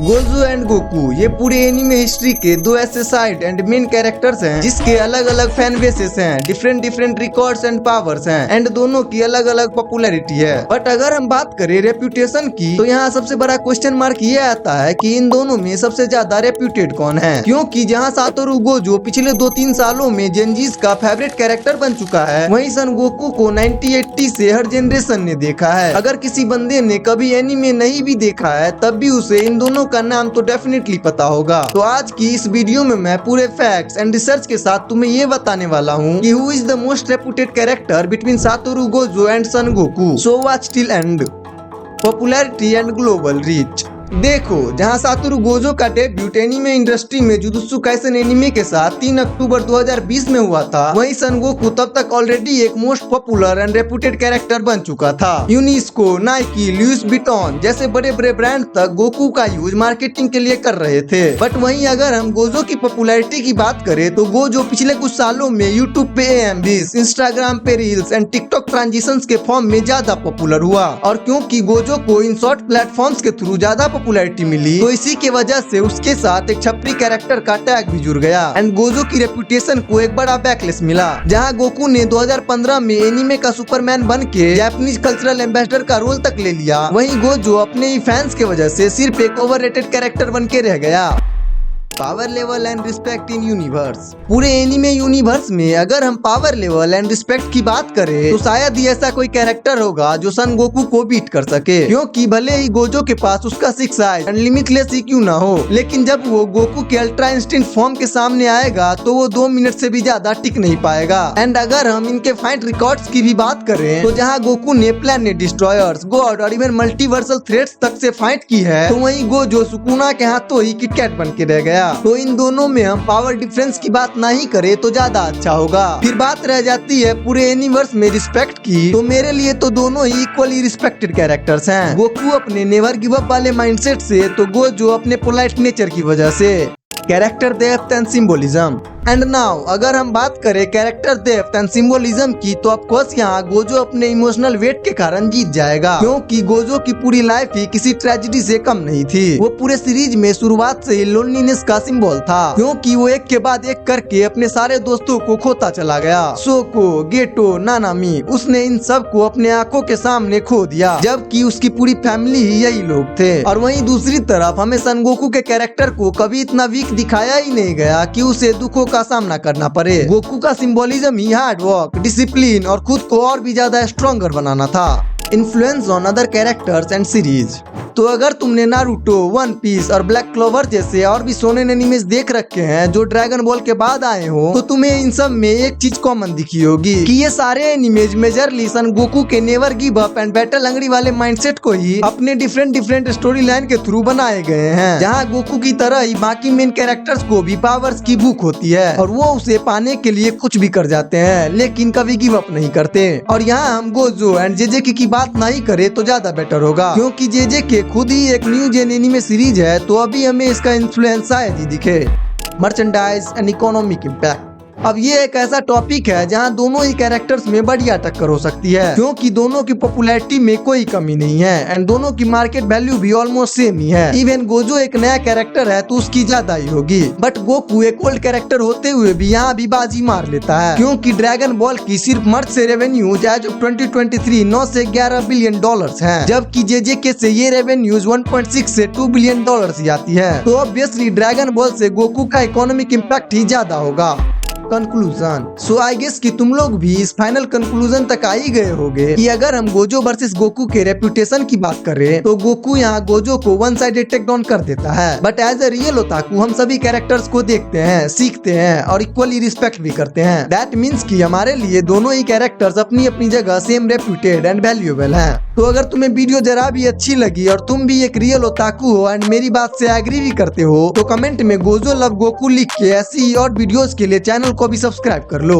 Gojo and Goku ये पूरे anime history के दो ऐसे साइड एंड मेन कैरेक्टर्स हैं जिसके अलग अलग फैन बेसेस हैं, डिफरेंट रिकॉर्ड्स एंड पावर्स हैं एंड दोनों की अलग अलग पॉपुलैरिटी है। बट अगर हम बात करें रेप्यूटेशन की तो यहाँ सबसे बड़ा क्वेश्चन मार्क ये आता है कि इन दोनों में सबसे ज्यादा रेप्यूटेड कौन है, क्योंकि जहाँ सातोरू गोजो पिछले 2-3 सालों में जेनजीज का फेवरेट कैरेक्टर बन चुका है, वहीं सन गोकू को 1980 से हर जनरेशन ने देखा है। अगर किसी बंदे ने कभी एनिमे नहीं भी देखा है तब भी उसे इन दोनों का नाम तो डेफिनेटली पता होगा। तो आज की इस वीडियो में मैं पूरे फैक्ट्स एंड रिसर्च के साथ तुम्हें ये बताने वाला हूँ कि who is the most reputed character between Satoru Gojo and Son Goku. So watch till end. Popularity and global reach. देखो, जहां सातोरू गोजो का डेब्यूट एनिमे इंडस्ट्री में जुजुत्सु काइसेन एनिमे के साथ 3 अक्टूबर 2020 में हुआ था, वहीं सन गोकू तब तक ऑलरेडी एक most popular and reputed character बन चुका था। यूनिस्को, नाइकी, लुइस विटॉन जैसे बड़े बड़े ब्रांड तक गोकू का यूज मार्केटिंग के लिए कर रहे थे। बट वहीं अगर हम गोजो की पॉपुलैरिटी की बात करें तो गोजो पिछले कुछ सालों में यूट्यूब पे AMVs, इंस्टाग्राम पे रील्स एंड टिकटॉक ट्रांजिशंस के फॉर्म में ज्यादा पॉपुलर हुआ। और क्योंकि गोजो को इन शॉर्ट प्लेटफॉर्म्स के थ्रू ज्यादा पॉपुलैरिटी मिली तो इसी के वजह से उसके साथ एक छपरी कैरेक्टर का टैग भी जुड़ गया एंड गोजो की रेपुटेशन को एक बड़ा बैकलेस मिला। जहां गोकू ने 2015 में एनिमे का सुपरमैन बन के जापानीज कल्चरल एम्बेसडर का रोल तक ले लिया, वहीं गोजो अपने ही फैंस के वजह से सिर्फ एक ओवररेटेड कैरेक्टर बन के रह गया। Power level and respect in universe. पूरे एनिमे यूनिवर्स में अगर हम पावर लेवल एंड रिस्पेक्ट की बात करें तो शायद ही ऐसा कोई कैरेक्टर होगा जो सन गोकू को बीट कर सके, क्योंकि भले ही गोजो के पास उसका 6 आइज एंड लिमिटलेस EQ ना हो, लेकिन जब वो गोकू के अल्ट्रा इंस्टिंक्ट फॉर्म के सामने आएगा तो वो 2 मिनट से भी ज्यादा टिक नहीं पाएगा। एंड अगर हम इनके फाइट रिकॉर्ड्स की भी बात करें तो जहाँ गोकू ने प्लैनेट डिस्ट्रॉयर्स, गॉड और इवन मल्टीवर्सल थ्रेट्स तक से फाइट की है, तो वहीं गोजो सुकुना के हाथों ही किटकैट बन के रह गया। तो इन दोनों में हम पावर डिफरेंस की बात नहीं करें तो ज्यादा अच्छा होगा। फिर बात रह जाती है पूरे यूनिवर्स में रिस्पेक्ट की, तो मेरे लिए तो दोनों ही इक्वली रिस्पेक्टेड कैरेक्टर्स हैं। गोकू अपने नेवर गिव अप वाले माइंडसेट से, तो गोजो अपने पोलाइट नेचर की वजह से। Character depth and symbolism. And now अगर हम बात करें कैरेक्टर डेप्थ एंड सिंबोलिज्म की तो ऑफ कोर्स यहाँ गोजो अपने इमोशनल वेट के कारण जीत जाएगा, क्योंकि गोजो की पूरी लाइफ ही किसी ट्रेजेडी से कम नहीं थी। वो पूरे सीरीज में शुरुआत से ही लोनलीनेस का सिंबल था, क्योंकि वो एक के बाद एक करके अपने सारे दोस्तों को खोता चला गया। सोको, गेटो, नानामी, उसने इन सब को अपने आंखों के सामने खो दिया, जबकि उसकी पूरी फैमिली ही यही लोग थे। और वहीं दूसरी तरफ हमें सन गोकू के कैरेक्टर को कभी इतना वीक दिखाया ही नहीं गया कि उसे दुखों का सामना करना पड़े। गोकू का सिंबोलिज्म ही हार्ड वर्क, डिसिप्लिन और खुद को और भी ज्यादा स्ट्रॉन्गर बनाना था। Influence on other characters and series. तो अगर तुमने नारुतो, वन पीस और ब्लैक क्लोवर जैसे और भी शोनेन एनिमेस देख रखे हैं जो ड्रैगन बॉल के बाद आए हो, तो तुम्हें इन सब में एक चीज कॉमन दिखी होगी कि ये सारे एनिमेज मेजरली सन गोकू के never give up and battle hungry वाले माइंडसेट को ही अपने डिफरेंट स्टोरी लाइन के थ्रू बनाए गए हैं। जहाँ गोकू की तरह ही बाकी मेन कैरेक्टर्स को भी पावर्स की भूख होती है और वो उसे पाने के लिए कुछ भी कर जाते हैं, लेकिन कभी गिव अप नहीं करते। और यहाँ हम गोजो एंड जेजे की बात नहीं करे तो ज्यादा बेटर होगा, क्योंकि जेजे के खुद ही एक न्यू जेन एनिमे सीरीज है, तो अभी हमें इसका इन्फ्लुएंस शायद ही दिखे। Merchandise and economic impact. अब ये एक ऐसा टॉपिक है जहां दोनों ही कैरेक्टर्स में बढ़िया टक्कर हो सकती है, क्योंकि दोनों की पॉपुलैरिटी में कोई कमी नहीं है एंड दोनों की मार्केट वैल्यू भी ऑलमोस्ट सेम ही है। इवन गोजो एक नया कैरेक्टर है तो उसकी ज्यादा ही होगी, बट गोकू एक ओल्ड कैरेक्टर होते हुए भी यहाँ भी बाजी मार लेता है, क्योंकि ड्रैगन बॉल की सिर्फ मर्च से रेवेन्यूज एज ऑफ 2023 9 से 11 बिलियन डॉलर्स है, जबकि जेजे से ये रेवेन्यूज 1.6 से 2 बिलियन डॉलर्स ही आती है। तो ऑब्वियसली ड्रैगन बॉल से गोकू का इकोनॉमिक इम्पैक्ट ही ज्यादा होगा। कंक्लूजन। सो आई गेस कि तुम लोग भी इस फाइनल कंक्लूजन तक आ ही गए होंगे कि अगर हम गोजो वर्सेस गोकू के रेप्यूटेशन की बात करें तो गोकू यहाँ गोजो को वन साइडेड टेक डाउन कर देता है, बट एज ए रियल ओताकू हम सभी कैरेक्टर्स को देखते हैं, सीखते हैं और इक्वली रिस्पेक्ट भी करते हैं। दैट मीन्स कि हमारे लिए दोनों ही कैरेक्टर्स अपनी अपनी जगह सेम रेप्यूटेड एंड वैल्यूएबल हैं। तो अगर तुम्हें वीडियो जरा भी अच्छी लगी और तुम भी एक रियल ओताकू हो एंड मेरी बात से एग्री भी करते हो, तो कमेंट में गोजो लव गोकू लिख के ऐसी और वीडियोस के लिए चैनल को भी सब्सक्राइब कर लो।